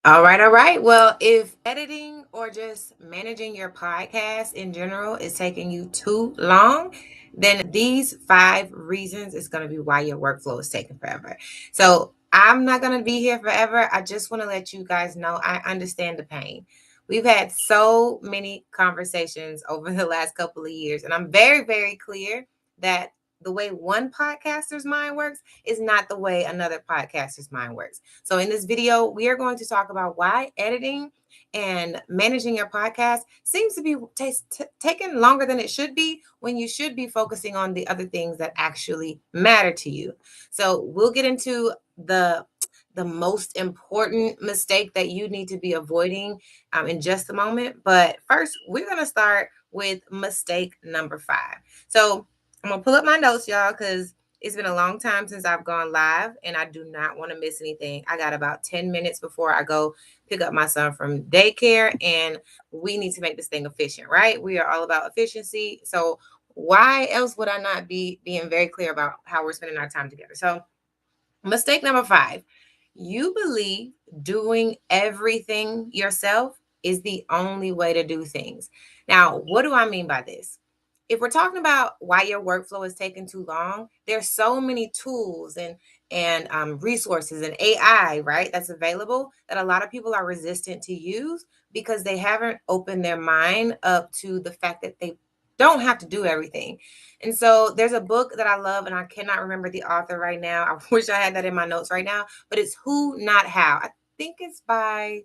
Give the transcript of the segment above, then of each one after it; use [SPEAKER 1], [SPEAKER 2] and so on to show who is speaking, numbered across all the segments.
[SPEAKER 1] All right, all right. Well, if editing or just managing your podcast in general is taking you too long, then these 5 reasons is going to be why your workflow is taking forever. So I'm not going to be here forever. I just want to let you guys know I understand the pain. We've had so many conversations over the last couple of years, and I'm very, very clear that the way one podcaster's mind works is not the way another podcaster's mind works. So, in this video, we are going to talk about why editing and managing your podcast seems to be taking longer than it should be when you should be focusing on the other things that actually matter to you. So, we'll get into the most important mistake that you need to be avoiding in just a moment. But first, we're going to start with mistake number 5. So, I'm going to pull up my notes, y'all, because it's been a long time since I've gone live and I do not want to miss anything. I got about 10 minutes before I go pick up my son from daycare, and we need to make this thing efficient, right? We are all about efficiency. So why else would I not be being very clear about how we're spending our time together? So mistake number 5, you believe doing everything yourself is the only way to do things. Now, what do I mean by this? If we're talking about why your workflow is taking too long, there's so many tools and resources and AI, right, that's available that a lot of people are resistant to use because they haven't opened their mind up to the fact that they don't have to do everything. And so there's a book that I love, and I cannot remember the author right now. I wish I had that in my notes right now, but it's Who Not How. I think it's by,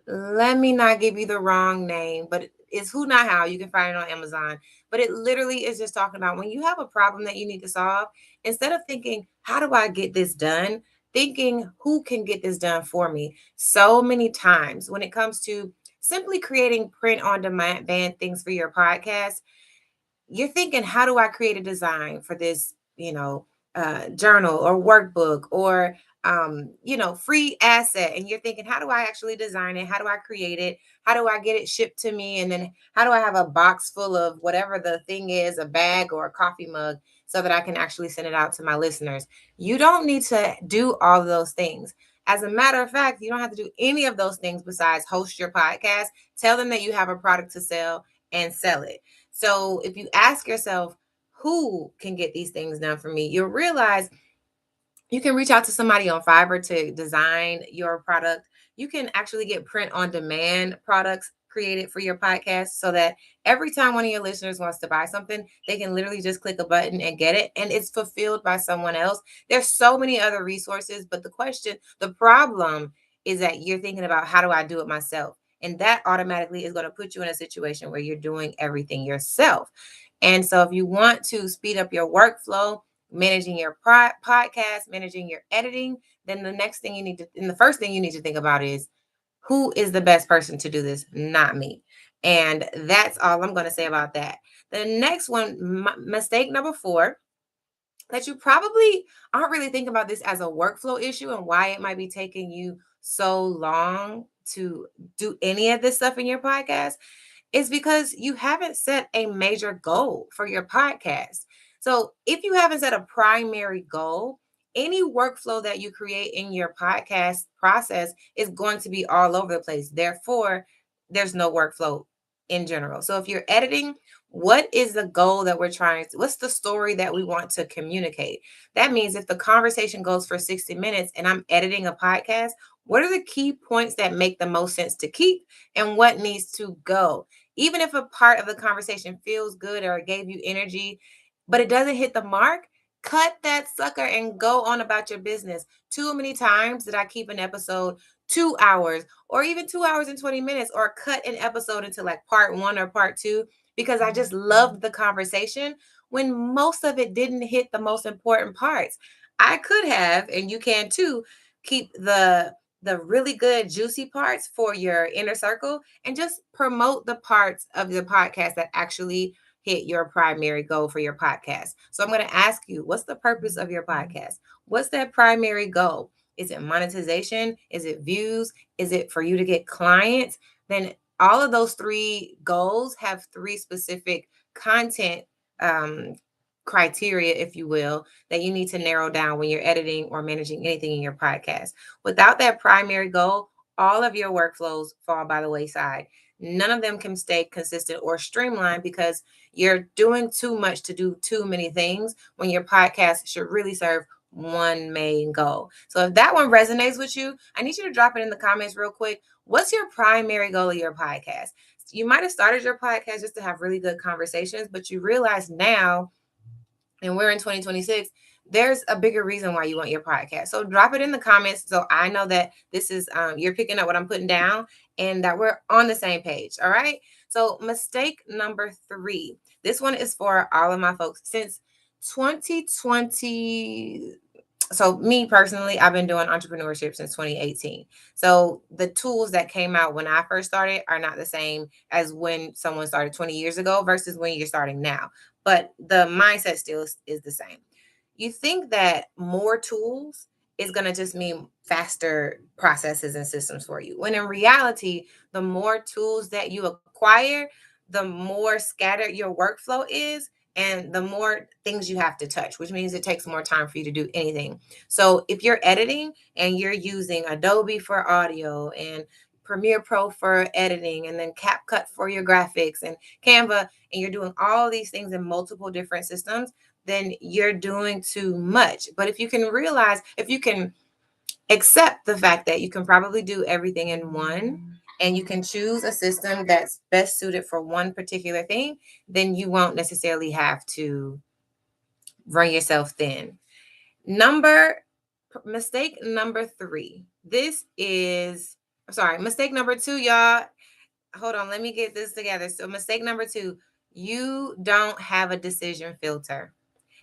[SPEAKER 1] let me not give you the wrong name, but it's Who Not How. You can find it on Amazon. But it literally is just talking about when you have a problem that you need to solve, instead of thinking, how do I get this done? Thinking, who can get this done for me? So many times when it comes to simply creating print on demand things for your podcast, you're thinking, how do I create a design for this, journal or workbook or, free asset? And you're thinking, how do I actually design it? How do I create it? How do I get it shipped to me? And then how do I have a box full of whatever the thing is, a bag or a coffee mug, so that I can actually send it out to my listeners? You don't need to do all of those things. As a matter of fact, you don't have to do any of those things besides host your podcast, tell them that you have a product to sell, and sell it. So if you ask yourself, who can get these things done for me, you'll realize you can reach out to somebody on Fiverr to design your product. You can actually get print on demand products created for your podcast so that every time one of your listeners wants to buy something, they can literally just click a button and get it, and it's fulfilled by someone else. There's so many other resources, but the problem is that you're thinking about, how do I do it myself? And that automatically is going to put you in a situation where you're doing everything yourself. And so if you want to speed up your workflow, managing your podcast, managing your editing, then the first thing you need to think about is, who is the best person to do this? Not me. And that's all I'm going to say about that. The next one, mistake number 4, that you probably aren't really thinking about this as a workflow issue and why it might be taking you so long to do any of this stuff in your podcast, is because you haven't set a major goal for your podcast. So, if you haven't set a primary goal, any workflow that you create in your podcast process is going to be all over the place. Therefore, there's no workflow in general. So, if you're editing, what is the goal that what's the story that we want to communicate? That means if the conversation goes for 60 minutes and I'm editing a podcast, what are the key points that make the most sense to keep and what needs to go? Even if a part of the conversation feels good or it gave you energy, but it doesn't hit the mark, cut that sucker and go on about your business. Too many times did I keep an episode 2 hours or even 2 hours and 20 minutes, or cut an episode into like part 1 or part 2 because I just loved the conversation when most of it didn't hit the most important parts. I could have, and you can too, keep the really good juicy parts for your inner circle and just promote the parts of the podcast that actually hit your primary goal for your podcast. So I'm going to ask you, what's the purpose of your podcast? What's that primary goal? Is it monetization? Is it views? Is it for you to get clients? Then all of those 3 goals have 3 specific content um, criteria, if you will, that you need to narrow down when you're editing or managing anything in your podcast. Without that primary goal, all of your workflows fall by the wayside. None of them can stay consistent or streamlined because you're doing too much to do too many things when your podcast should really serve one main goal. So if that one resonates with you, I need you to drop it in the comments real quick. What's your primary goal of your podcast? You might have started your podcast just to have really good conversations, but you realize now, and we're in 2026, there's a bigger reason why you want your podcast. So drop it in the comments so I know that this is you're picking up what I'm putting down and that we're on the same page. All right. So mistake number 3. This one is for all of my folks since 2020. So me personally, I've been doing entrepreneurship since 2018. So the tools that came out when I first started are not the same as when someone started 20 years ago versus when you're starting now. But the mindset still is the same. You think that more tools is going to just mean faster processes and systems for you. When in reality, the more tools that you acquire, the more scattered your workflow is and the more things you have to touch, which means it takes more time for you to do anything. So if you're editing and you're using Adobe for audio and Premiere Pro for editing and then CapCut for your graphics and Canva, and you're doing all these things in multiple different systems, then you're doing too much. But if you can realize, if you can accept the fact that you can probably do everything in one and you can choose a system that's best suited for one particular thing, then you won't necessarily have to run yourself thin. Mistake number 3. Mistake number 2, y'all. Hold on, let me get this together. So mistake number 2, you don't have a decision filter.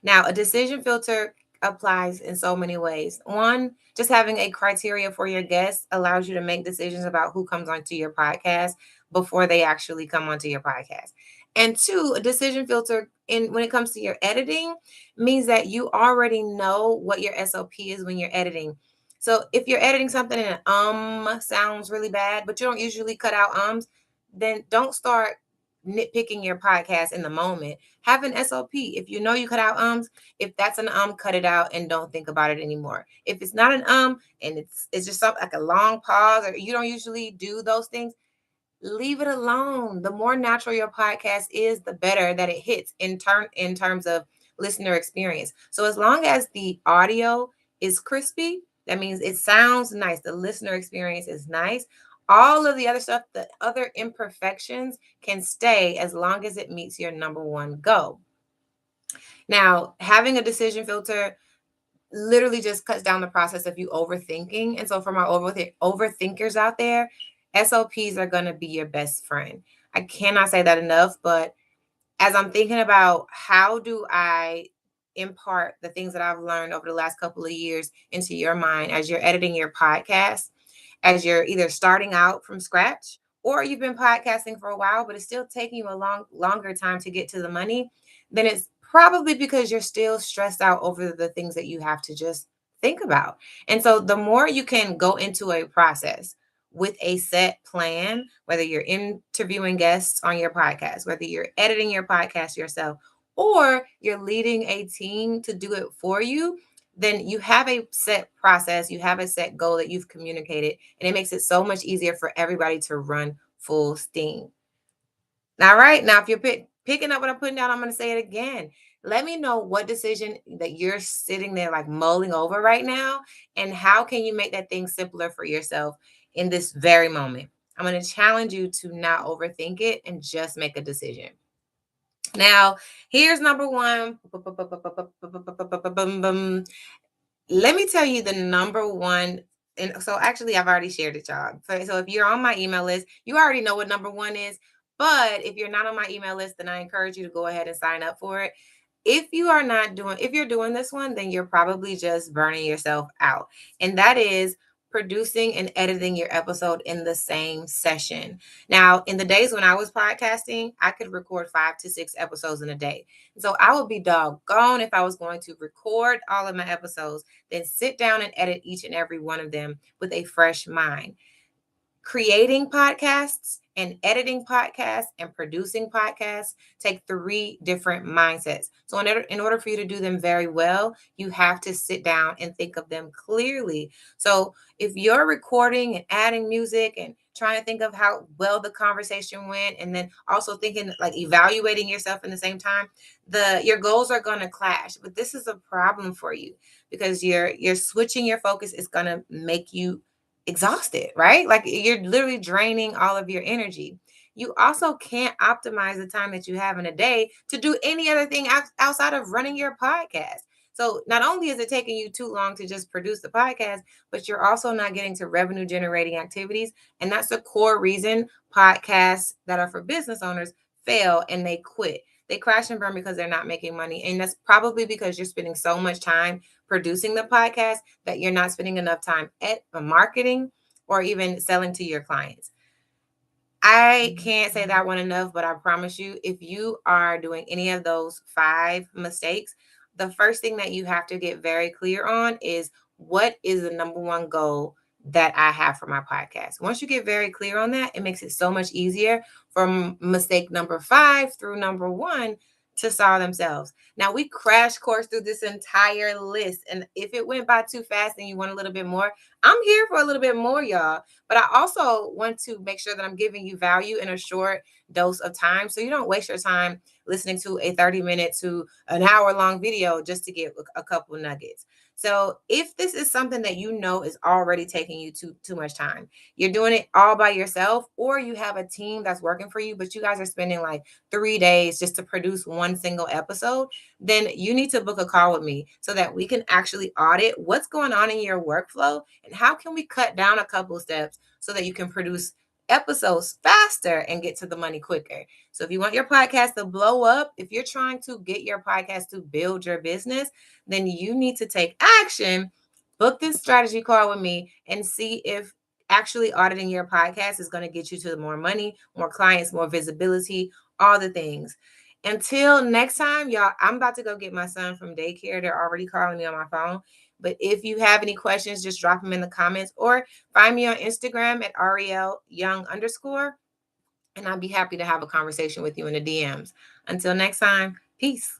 [SPEAKER 1] Now, a decision filter applies in so many ways. One, just having a criteria for your guests allows you to make decisions about who comes onto your podcast before they actually come onto your podcast. And 2, a decision filter when it comes to your editing means that you already know what your SOP is when you're editing. So if you're editing something and sounds really bad, but you don't usually cut out ums, then don't start nitpicking your podcast in the moment. Have an SOP. If you know you cut out ums, if that's an cut it out and don't think about it anymore. If it's not an and it's just something like a long pause or you don't usually do those things, leave it alone. The more natural your podcast is, the better that it hits in terms of listener experience. So as long as the audio is crispy, that means it sounds nice. The listener experience is nice. All of the other stuff, the other imperfections can stay as long as it meets your number one goal. Now, having a decision filter literally just cuts down the process of you overthinking. And so for my overthinkers out there, SOPs are going to be your best friend. I cannot say that enough, but as I'm thinking about how do I impart the things that I've learned over the last couple of years into your mind as you're editing your podcast, as you're either starting out from scratch or you've been podcasting for a while, but it's still taking you a longer time to get to the money, then it's probably because you're still stressed out over the things that you have to just think about. And so the more you can go into a process with a set plan, whether you're interviewing guests on your podcast, whether you're editing your podcast yourself, or you're leading a team to do it for you, then you have a set process, you have a set goal that you've communicated, and it makes it so much easier for everybody to run full steam. All right, now if you're picking up what I'm putting down, I'm going to say it again. Let me know what decision that you're sitting there like mulling over right now, and how can you make that thing simpler for yourself in this very moment. I'm going to challenge you to not overthink it and just make a decision. Now, here's number 1. Let me tell you the number 1. And so actually, I've already shared it, y'all. So if you're on my email list, you already know what number 1 is. But if you're not on my email list, then I encourage you to go ahead and sign up for it. If you're doing this one, then you're probably just burning yourself out. And that is producing and editing your episode in the same session. Now, in the days when I was podcasting, I could record 5 to 6 episodes in a day. So I would be doggone if I was going to record all of my episodes, then sit down and edit each and every one of them with a fresh mind. Creating podcasts and editing podcasts and producing podcasts take three different mindsets. So, in order for you to do them very well, you have to sit down and think of them clearly. So, if you're recording and adding music and trying to think of how well the conversation went, and then also thinking like evaluating yourself in the same time, your goals are going to clash. But this is a problem for you because you're switching your focus is going to make you exhausted, right? Like you're literally draining all of your energy. You also can't optimize the time that you have in a day to do any other thing outside of running your podcast. So not only is it taking you too long to just produce the podcast, but you're also not getting to revenue generating activities. And that's the core reason podcasts that are for business owners fail and they quit. They crash and burn because they're not making money. And that's probably because you're spending so much time producing the podcast that you're not spending enough time at marketing or even selling to your clients. I can't say that one enough, but I promise you, if you are doing any of those 5 mistakes, the first thing that you have to get very clear on is what is the number one goal that I have for my podcast. Once you get very clear on that, it makes it so much easier from mistake number 5 through number 1 to solve themselves. Now, we crash course through this entire list. And if it went by too fast and you want a little bit more, I'm here for a little bit more, y'all. But I also want to make sure that I'm giving you value in a short dose of time. So you don't waste your time listening to a 30-minute to an hour long video just to get a couple nuggets. So if this is something that you know is already taking you too much time, you're doing it all by yourself, or you have a team that's working for you, but you guys are spending like 3 days just to produce one single episode, then you need to book a call with me so that we can actually audit what's going on in your workflow and how can we cut down a couple steps so that you can produce episodes faster and get to the money quicker. So if you want your podcast to blow up, if you're trying to get your podcast to build your business, then you need to take action. Book this strategy call with me and see if actually auditing your podcast is going to get you to more money, more clients, more visibility, all the things. Until next time, y'all, I'm about to go get my son from daycare. They're already calling me on my phone. But if you have any questions, just drop them in the comments or find me on Instagram at Ariel Young _. And I'd be happy to have a conversation with you in the DMs. Until next time, peace.